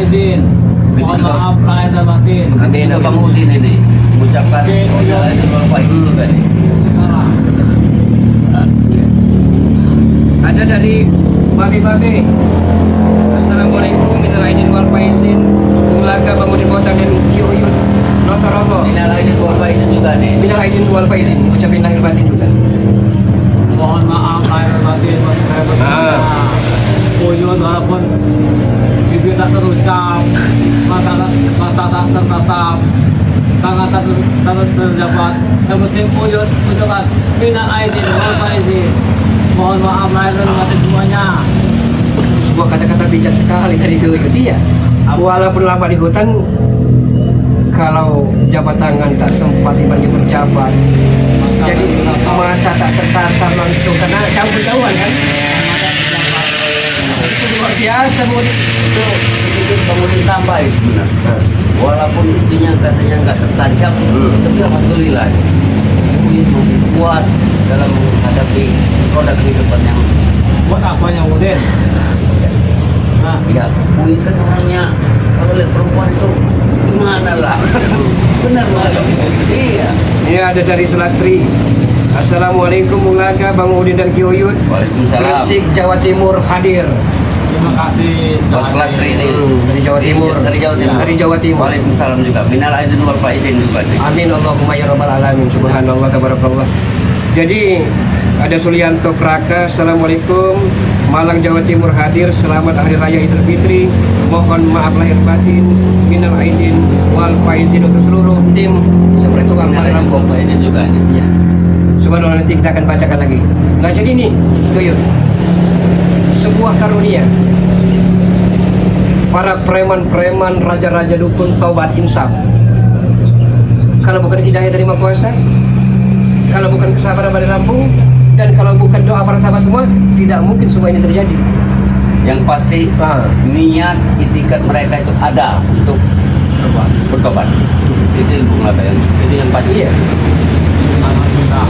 izin. Mohon maaf lahir dan batin. Nanti juga Bang Udin ini mengucapkan minal aidin wal faizin juga nih. Salah. Ada dari Babe. Assalamualaikum minal aidin wal faizin. Ulaga Bang Udin Botak dan Yuyut Roto. Minal aidin wal faizin juga nih. Minal aidin wal faizin, ucapin lahir batin juga. Mohon maaf lahir dan batin. Uyut walaupun bibir tak terucap, mata tak tertatap, tangan tak terjabat. Yang penting uyut ucapkan minal aidin wal faizin. Mohon maaf lahir dan batin semuanya. Sebuah kata-kata bijak sekali dari Yuyut ya. Walaupun lama di hutan, kalau jabat tangan tak sempat ibaratnya berjabat, jadi mata tak tertatap langsung karena jauh jauhan kan. Itu luar biasa Itu Bang Udin tambahin sebenarnya. Walaupun intinya katanya nggak tertancap, tapi alhamdulillah Udin masih kuat dalam menghadapi produk kehidupan yang Buat apa yang Udin? Nah, ya Udin kan orangnya kalau lihat perempuan itu gimana lah. Benar lah. Iya. Ini ada dari Selastri. Assalamualaikum Ulaga Bang Udin dan Kiyuyut. Waalaikumsalam. Gresik Jawa Timur hadir. terima kasih. Bos Selastri ini Dari Jawa Timur. Dari Jawa Timur. Dari Jawa Timur. Waalaikumsalam juga. Minal aidin wal faizin juga nih. Amin Allahumma ya rabbal alamin. Subhanallah tabarakallah. Jadi ada Sulianto Praka. Assalamualaikum. Malang Jawa Timur hadir. Selamat Hari Raya Idul Fitri. Mohon maaf lahir batin. Minal aidin wal faizin untuk seluruh tim seperti tukang Minal aidin wal Lampung. faizin juga nih. Ya. Subhanallah, nanti kita akan bacakan lagi. Nah jadi ini, Yuyut, sebuah karunia. Para preman-preman, raja-raja dukun, taubat insaf. Kalau bukan hidayah dari Maha Kuasa, kalau bukan kesabaran Balai Lampung, dan kalau bukan doa para sahabat semua, tidak mungkin semua ini terjadi. Yang pasti niat itikat mereka itu ada untuk bertobat. Itu yang mengatakan. Itu yang pasti. Iya. Anak kita,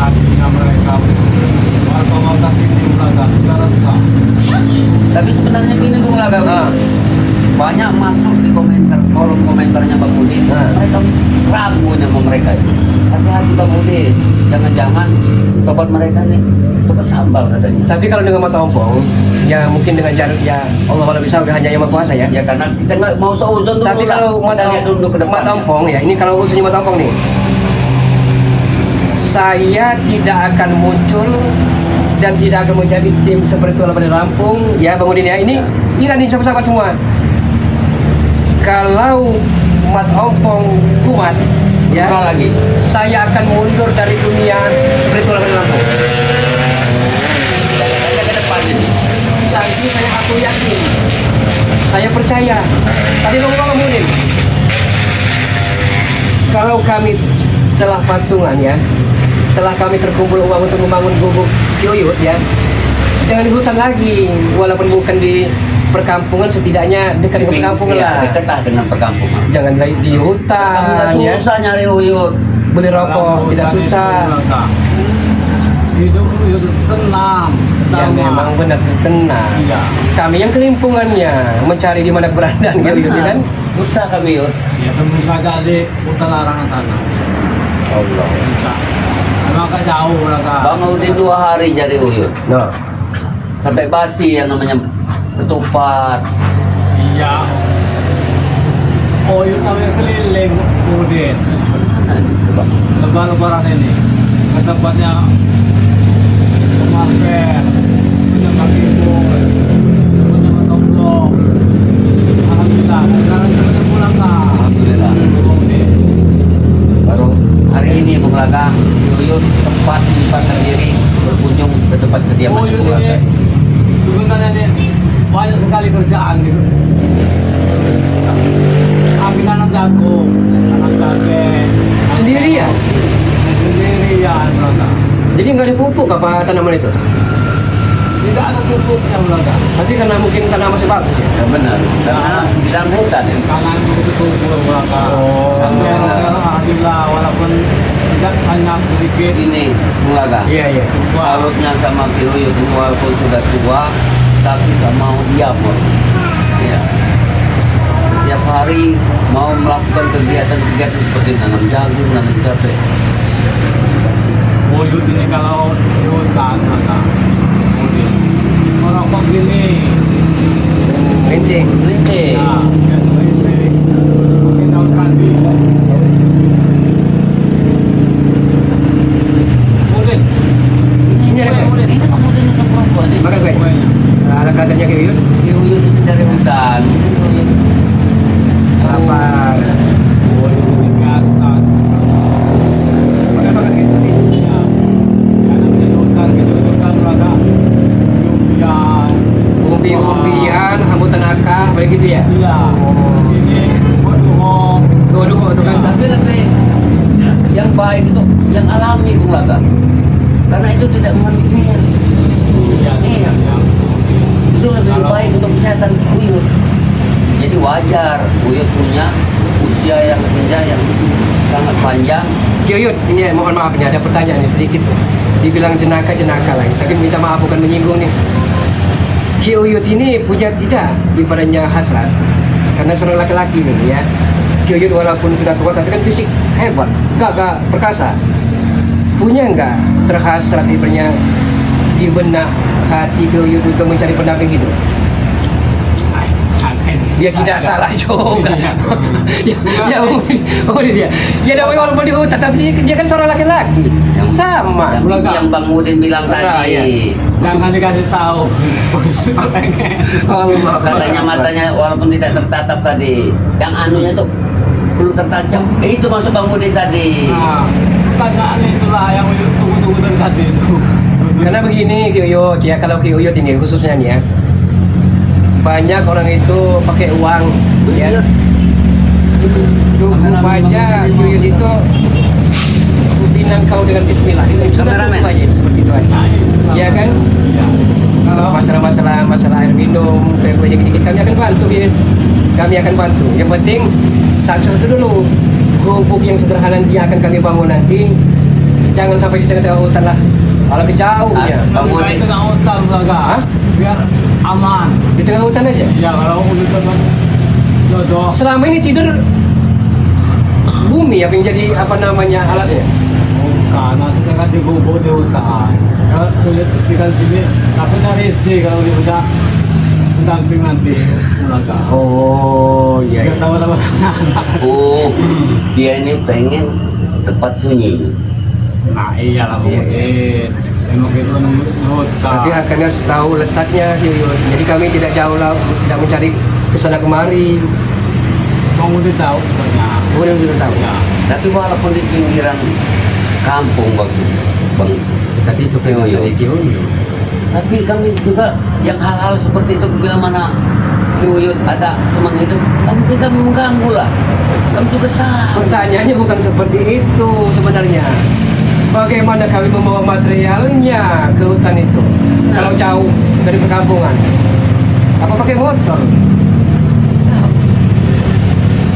artinya mereka warga Maltas ini ulaga secara sah. Tapi sebenarnya gini Bung Laga, banyak masuk di komentar, kolom komentarnya Bang Udin. Mereka ragu sama mereka itu. Hati-hati Bang Udin, jangan-jangan tobat mereka nih tobat sambal katanya. Tapi kalau dengan mata ompong, ya mungkin dengan jarak ya Allah malah bisa hanya yang Maha Kuasa ya. Ya karena kita nggak mau seuzon dulu. Tapi lah. kalau Kita lihat dulu ke depan. mata ompong ya, ini kalau khususnya mata ompong nih, saya tidak akan muncul dan tidak akan menjadi tim seperti itu Balai Lampung ya Bang Udin ya. Ini kan sahabat semua. Kalau mata ompong kuat ya, lagi. saya akan mundur dari dunia seperti itu Balai Lampung. Kita ke depan ini. Saat ini aku yakin, saya percaya. Tadi lo ngomong Bang Udin, kalau kami telah patungan ya, telah kami terkumpul uang untuk membangun gubuk Yuyut ya, jangan di hutan lagi, walaupun bukan di perkampungan, setidaknya dekat dengan perkampungan Ya, lah. dekatlah dengan perkampungan. Jangan di Kamu hutan nggak ya, susah nyari uyut. beli rokok tidak susah. Hidup tenang. Ya memang benar tenang. Iya. Kami yang kelimpungannya mencari di mana keberadaan Yuyut ya kan. Susah kami yut. Ya tentu saja di hutan larangan sana. Allah. Bisa. Maka jauh mereka. Bang Udin 2 hari jadi uyut. Nah, Sampai basi yang namanya ketupat. Iya. Oh, yuk kami keliling Udin. Coba. Lebaran ini ke tempatnya Market, punya Kang Ibu, punya Tomblong. Alhamdulillah, sekarang kita pulang kak. Alhamdulillah. Udin. Baru hari ini Bung Laga, Yuyut sempat menyempatkan diri berkunjung ke tempat kediaman Oh, yuk Bung Laga. ini sebenarnya nih banyak sekali kerjaan gitu. Angin nanam jagung, nanam cabe. sendiri ya. Sendirian mereka. Jadi nggak ada pupuk apa tanaman itu? Tidak ada pupuknya mereka. Tapi karena mungkin tanah masih bagus ya. Ya benar, karena di dalam hutan ini. Kanan itu mereka. Oh. Terong alhamdulillah walaupun tidak banyak sedikit. Ini Bung Laga. Iya iya. Salutnya sama Ki Yuyut ini walaupun sudah tua, tapi gak mau diam. Bro. Iya. hari mau melakukan kegiatan-kegiatan seperti nanam jagung, nanam cabai. Wujud ini kalau di hutan maka wujud merokok gini. Penting. Rintik. Nah, yang seperti mungkin daun kandi. Mungkin. Ini ada Ini kemudian untuk merokok nih. makan gue. Kuenya. Ada katanya kayak gitu. Di uyut itu dari hutan. Lapar. Wujud biasa. Makan makan gitu. Ya, ya namanya di hutan gitu di hutan berada umpian. Umbi-umbian, hambutan akah, balik gitu ya. Iya. Ini waduh. Duh, itu kan. Tapi yang baik itu yang alami Bung Laga. Karena itu tidak mengandung kimia. Iya. Iya. Iya. Itu lebih Kalau- baik untuk kesehatan uyut. Jadi wajar uyut punya usia yang senja yang sangat panjang. Kiyuyut, ini mohon maaf nih, ada pertanyaan nih sedikit. Dibilang jenaka-jenaka lagi, tapi minta maaf bukan menyinggung nih. Kiyuyut ini punya tidak ibaratnya hasrat? Karena seorang laki-laki nih ya. Kiyuyut walaupun sudah tua tapi kan fisik hebat, gagah, perkasa. Punya enggak terhasrat ibaratnya di benak hati Kiyuyut untuk mencari pendamping hidup? Ya tidak salah juga. Ya mungkin dia. Ya namanya walaupun di hutan tapi dia kan seorang laki-laki. Sama. Yang Bang Udin bilang tadi. Jangan dikasih tahu. Katanya matanya walaupun tidak tertatap tadi. Yang anunya tuh belum tertancap. Itu maksud Bang Udin tadi. Nah, pertanyaan itulah yang tunggu-tunggu dari tadi itu. Karena begini Kiyuyut ya, kalau Kiyuyut ini khususnya nih ya. Banyak orang itu pakai uang ya. Cukup aja Kiyuyut itu pinang kau dengan bismillah. Itu sudah Kameramen. cukup aja seperti itu aja. Iya kan? Iya. Kalau masalah air minum, kayak gini-gini kami akan bantu ya. Kami akan bantu. Yang penting satu-satu dulu. Gubuk yang sederhana nanti yang akan kami bangun nanti jangan sampai di tengah-tengah hutan lah. Kalau kejauhnya Bang Kita Udin. itu nggak hutan Belaga. Hah? Biar aman. di tengah hutan aja. Ya kalau hutan kan jodoh. Selama ini tidur bumi apa yang jadi apa namanya alasnya? Bukan, maksudnya kan di gubuk di hutan. Kalau kulit tinggal sini, tapi risih kalau udah mendamping nanti Belaga. Oh iya. Biar tambah-tambah anak. Oh, dia ini pengen tempat sunyi. Nah iyalah mungkin. Emang itu kan hutan. Tapi kami harus tahu letaknya Kiyuyut. Jadi kami tidak jauh lah, tidak mencari kesana kemari. Bang udah tahu pokoknya. Kemudian sudah tahu. Ya. Tapi walaupun di pinggiran kampung Bang. Tapi itu kan Kiyuyut. dari Kiyuyut. Tapi kami juga yang hal-hal seperti itu bila mana Kiyuyut ada teman itu, kami tidak mengganggu lah. Kami juga tahu. Pertanyaannya bukan seperti itu sebenarnya. Bagaimana kami membawa materialnya ke hutan itu? Kalau jauh dari perkampungan, apa pakai motor?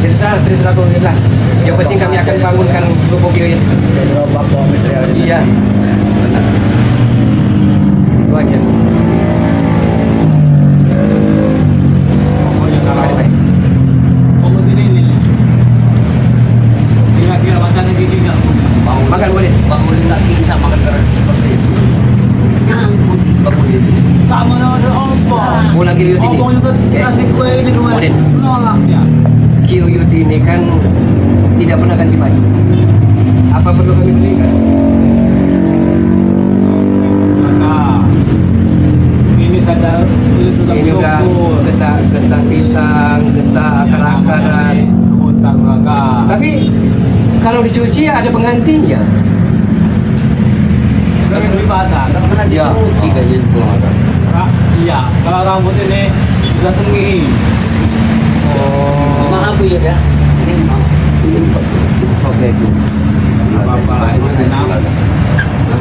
Ya terserah kau lah. Yang penting kami akan bangunkan gubuk Kiyuyut. Jadi bawa material. Iya. Itu aja. Pokoknya kalau Baik-baik. Bang ini nih. Kira-kira masalah gini nggak? Makan boleh. Bang Udin nggak bisa makan keras seperti itu. Nyangkut di Bang Udin. Sama dengan ompong. Pulang Kiyuyut ini. Ompong juga kasih kue ini kemarin. Udin. Nolak dia. Kiyuyut ini kan tidak pernah ganti baju. Apa perlu kami belikan? Maka ini saja itu Ini udah getah pisang, getah akar-akaran. Hutan Belaga. Tapi kalau dicuci ada penggantinya. Dari kelibatan. Nggak pernah Ya. dicuci kayaknya itu. Iya, kalau rambut ini sudah tinggi. Oh, Maaf ya ya. Ini maaf. Ini oke itu. Apa-apa lah itu tenang.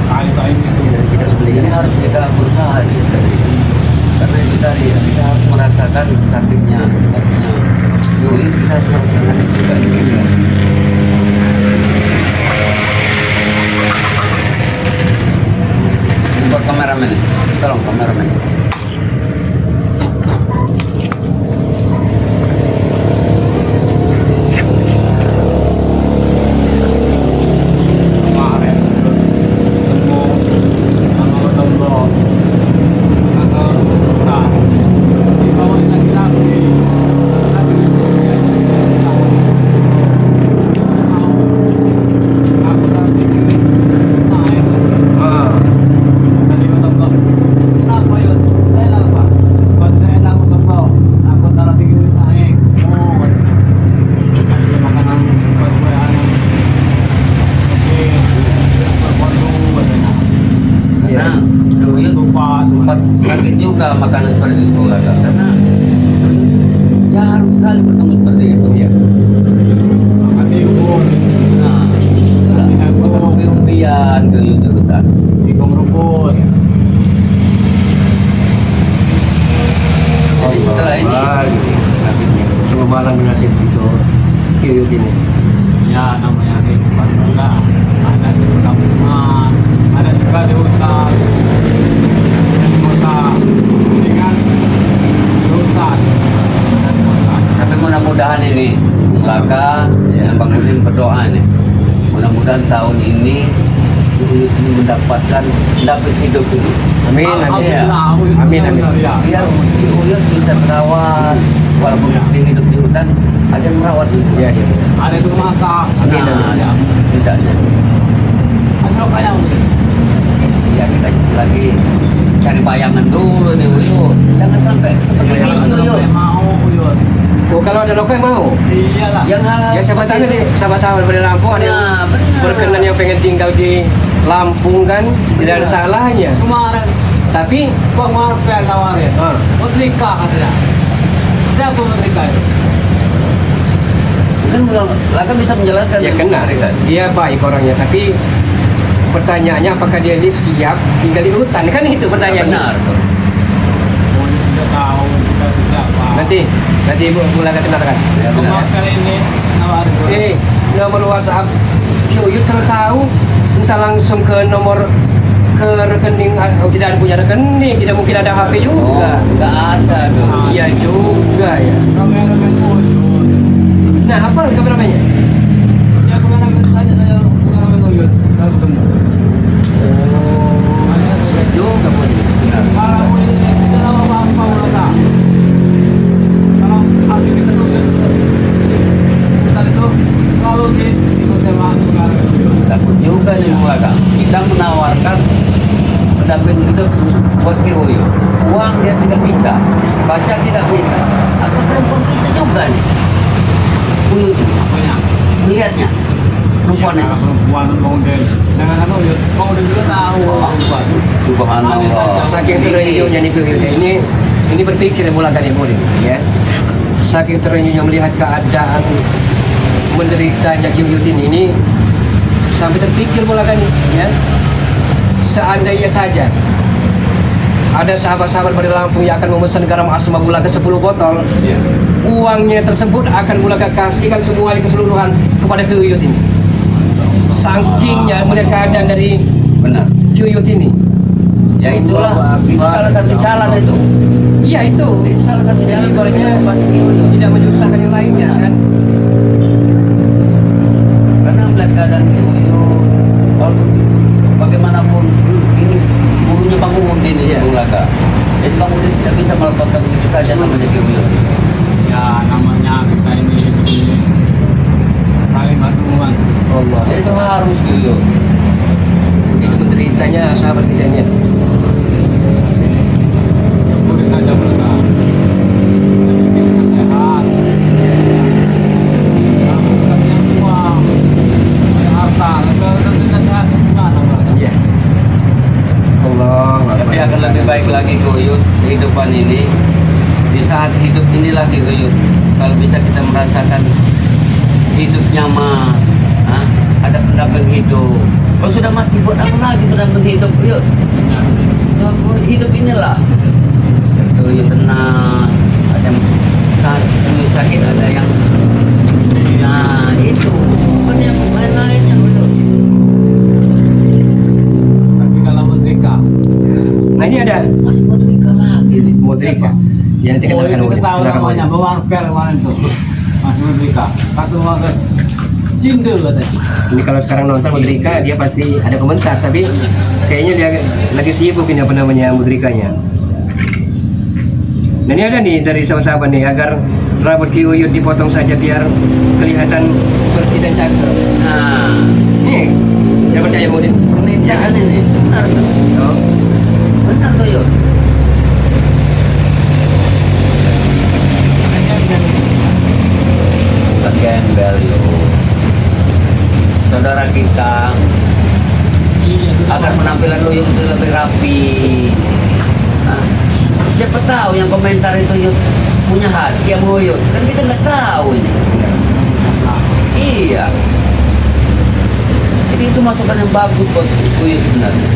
Kayu-kayu itu. Kita ini sebelikan. harus kita berusaha gitu. Karena itu tadi ya, kita harus merasakan sakitnya hatinya. Yui, kita harus merasakan sakit juga. Ini buat kameramen. Tolong kameramen. sakit juga makanan seperti itu Bung Laga, karena jarang sekali bertemu seperti itu. Iya. Makan bihun, Nah, itulah makan umbi-umbian Yuyut di hutan. tikung rumput. Jadi setelah ini nasibnya semua malang nasib itu Yuyut ini. Ya namanya kehidupan juga. Ada di perkampungan, ada juga di hutan. Di kota, dengan di hutan. Dan di kota. tapi mudah-mudahan ini Bung Laka dan Bang Udin berdoa nih. Mudah-mudahan tahun ini Yuyut ini dapat hidup ini. Amin, amin. Alhamdulillah, Amin, amin. Ya. Biar Yuyut bisa merawat, walaupun mesti hidup di hutan, ada yang merawat juga. Iya, iya. Ada itu masak. Amin, Nah, Ya. tidaknya. Ada kayak Ya kita lagi cari bayangan dulu nih Yuyut. Jangan sampai seperti Bayangan itu Yuyut. mau Yuyut. Oh, kalau ada lokal mau. Iyalah. Yang hal Ya siapa tahu nih sahabat-sahabat dari Lampung ada yang Nah, benar. berkenan yang pengen tinggal di Lampung kan tidak ada salahnya. Kemarin Tapi gua ngarepin tawarin. ah, Mutrika katanya. Siapa Mutrika itu? Kan belum, Laka bisa menjelaskan. ya kena dia baik orangnya. Tapi pertanyaannya apakah dia ini siap tinggal di hutan kan itu pertanyaannya. Benar. Oh, tidak tahu kita siapa. Nanti ibu mulai kenalkan. Ya, benar. Kemarin ini nawarin gua. Nomor WhatsApp Yuyut kalau tahu entah langsung ke nomor ke rekening. Oh, tidak ada punya rekening, tidak mungkin ada HP juga. Oh, nggak ada tuh. Iya juga ya. Kamera main Uyut. Nah, apa kameramennya? Ya kemana tanya saya kamera main Uyut. Kita ketemu. Oh, iya juga Bu. Kalau ini kita tahu apa mereka. Kalau hati kita tuh Uyut kita itu selalu ikut tema kamera main Uyut. Takut juga nih Bung Laka. Kita menawarkan pendamping hidup buat Yuyut. Uang dia tidak bisa, baca tidak bisa. Apa perempuan bisa juga nih? Yuyut Apanya? melihatnya. Perempuannya. Ya, perempuan mungkin dengan anu Uyut. Mau juga tahu perempuan. Subhanallah. Saking terenyuhnya nih Yuyut ini berpikir mulai dari murid ya. Saking terenyuhnya melihat keadaan menderitanya Yuyut ini sampai terpikir mulai ya. Seandainya saja ada sahabat-sahabat dari Lampung yang akan memesan garam asma Bulaga 10 botol, Iya. uangnya tersebut akan Bulaga kasihkan semuanya keseluruhan kepada Yuyut ini. Sakingnya melihat keadaan dari Benar. Yuyut ini. Ya itulah, itu salah satu jalan itu. Iya itu. Itu salah satu Jadi jalan ibaratnya membantu Yuyut. tidak menyusahkan yang lainnya kan. Karena melihat keadaan Yuyut, walaupun bagaimanapun ini gurunya Bang Udin ini Iya. Bung Laka. Jadi Bang Udin tidak bisa melepaskan begitu saja namanya Yuyut. Ya namanya kita ini saling bantu membantu. Allah. Jadi itu harus Yuyut. Ini menderitanya sahabat kita ini. Boleh saja mereka. Tapi kita sehat. Kamu punya uang, punya harta, kalau kita sehat gimana mereka? Iya. Allah. Tapi akan lebih baik lagi Yuyut kehidupan ini. Di saat hidup inilah Yuyut, kalau bisa kita merasakan hidup nyaman, ada pendamping hidup. Kalau sudah mati buat apa lagi pendamping hidup Yuyut? So, hidup inilah. Yuyut tenang, ada yang sakit, ada yang itu, bukan yang lain-lainnya Yuyut. Tapi kalau Mutrika, Nah ini ada Mas Mutrika lagi nih. Mutrika. Ya nanti oh kenalkan itu Udin. kita tahu Kenalkan namanya, Udin. bawa pel kemarin tuh. Mas Mutrika, satu orang cinta katanya. Ini kalau sekarang nonton Mudrika dia pasti ada komentar, tapi kayaknya dia lagi sibuk ini apa namanya Mudrikanya. Nah ini ada nih dari sahabat-sahabat nih agar rambut Yuyut dipotong saja biar kelihatan bersih dan cakep. Nah, Nih, tidak percaya Udin? penelitian ini benar tuh. Oh, Benar tuh Yud. Gembel Yud. Saudara kita Iya, itu agar penampilan lu yang lebih rapi. Nah, siapa tahu yang komentar itu yang punya hati yang ngoyot. Kan kita nggak tahu ini. Iya. Jadi itu masukan yang bagus buat Uyut sebenarnya.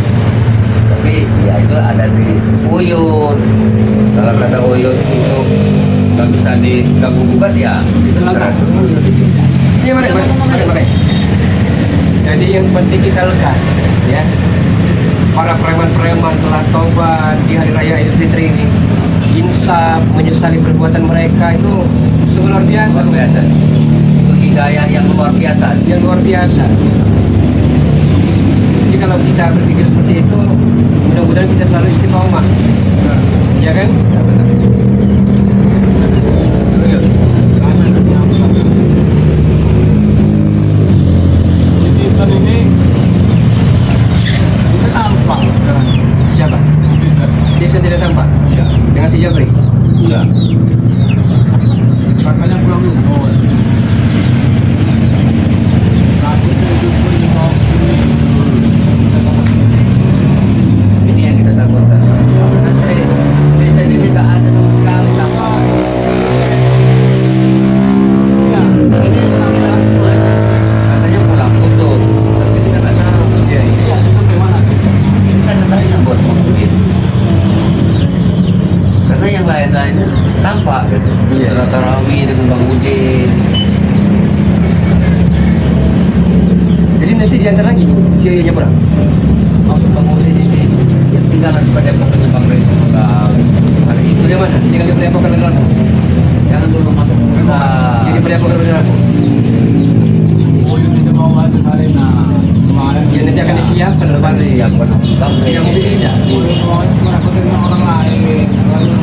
Tapi ya itu ada di Uyut. Kalau kata Uyut itu nggak bisa diganggu gugat ya. Itu serah Uyut itu. Iya, mari. Jadi yang penting kita lekat, ya. Para preman-preman telah taubat di hari raya Idul Fitri ini, insaf, menyesali perbuatan mereka itu sungguh luar biasa. Luar biasa. Itu hidayah yang luar biasa. Yang luar biasa. Jadi kalau kita berpikir seperti itu, mudah-mudahan kita selalu istiqomah, ya kan? Ya, benar. Uyut. Netizen ini kita tampak dengan Siapa? netizen. Jason tidak tampak Iya. dengan si Jabri. Iya. Katanya pulang dulu. Nanti itu mau Ini yang kita takutkan. Nanti desa ini nggak ada sama sekali tanpa. ya. Ini katanya pulang putus, tapi kita nggak tahu. Iya, iya. Iya, itu gimana sih? Ini kan katanya buat mungkin. Karena yang lain-lainnya tampak gitu. Iya. Sholat tarawih dengan Bang Udin. Jadi nanti di antara lagi kiyonya berapa? Maksud Bang Udin ini yang tinggalan pada pokoknya Bang Reza hari Itu ini. yang mana? Jangan di Depok kan Jangan dulu masuk Jadi pada Depok kan Oh, itu mau ada kali nah. Kemarin Ya nanti akan disiapkan oleh Pak Ri. yang benar. Bang Yang mungkin tidak. mau merepotin orang lain. Lalu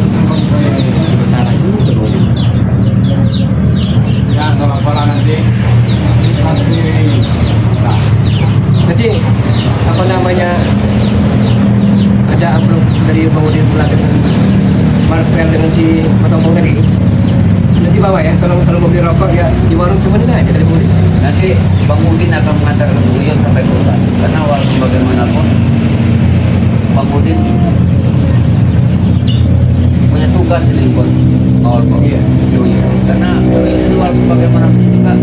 Bersalah juga loh. ya kalau pola nanti pasti nah, Nanti apa namanya ada amplop dari Bang Udin pulang dengan Marvel dengan si Potong tadi. Nanti bawa ya, kalau mau beli rokok ya di warung cuma aja dari Bang Udin. nanti Bang Udin akan mengantarkan Uyut sampai ke hutan. Karena walaupun bagaimanapun Bang Udin punya tugas ini buat awal Bang. Iya. Karena Uyut ini walaupun bagaimanapun juga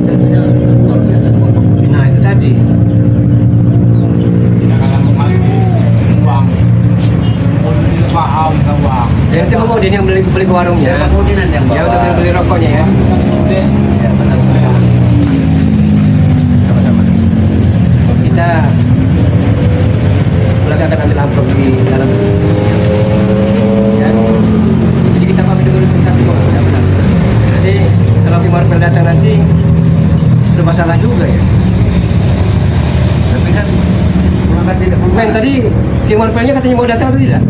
biasanya luar biasa buat Bang Udin. Nah itu tadi. tidak akan mengasih uang. Orang tidak paham tentang uang. Ya nanti Bang Udin yang beli ke warungnya. Ya Bang Udin nanti yang bawa. Ya udah beli rokoknya ya. Ya, benar. Sama-sama. Kita lagi akan ambil amplop di dalam. Ya. Jadi kita pamit dulu sampai kok. Ya benar. Nanti kalau Ki Marvel datang nanti sudah masalah juga ya. Tapi kan kan tidak Men tadi Ki Marvelnya katanya mau datang atau tidak?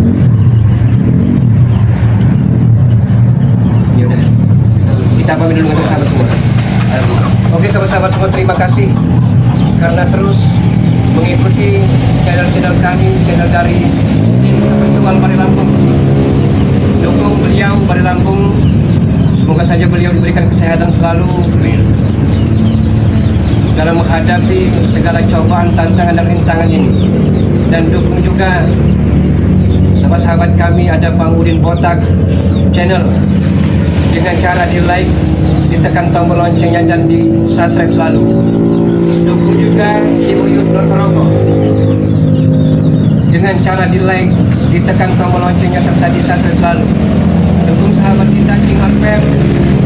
Ya udah. Kita pamit dulu dengan sahabat semua. Oke sahabat-sahabat semua, terima kasih karena terus mengikuti channel-channel kami, channel dari tim Spiritual Bari Lampung. Dukung beliau Bari Lampung, semoga saja beliau diberikan kesehatan selalu dalam menghadapi segala cobaan, tantangan dan rintangan ini. Dan dukung juga sahabat-sahabat kami, ada Bang Udin Botak channel, dengan cara di like, ditekan tombol loncengnya dan di subscribe selalu. Dukung juga Ki Uyut Notorogo dengan cara di like, ditekan tombol loncengnya serta di subscribe selalu. Dukung sahabat kita Ki Marvel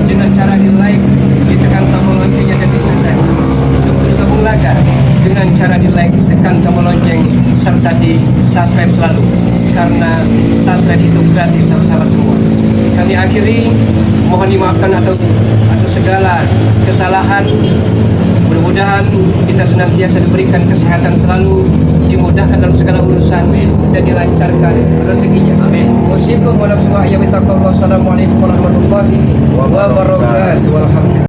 dengan cara di like, ditekan tombol loncengnya dan di subscribe. Dukung juga Bung Laga dengan cara di like, tekan tombol lonceng serta di subscribe selalu, karena subscribe itu gratis sahabat-sahabat semua. Kami akhiri, mohon dimaafkan atas segala kesalahan. Mudah-mudahan kita senantiasa diberikan kesehatan selalu, dimudahkan dalam segala urusan dan dilancarkan rezekinya. Amin. Wassalamualaikum warahmatullahi wabarakatuh.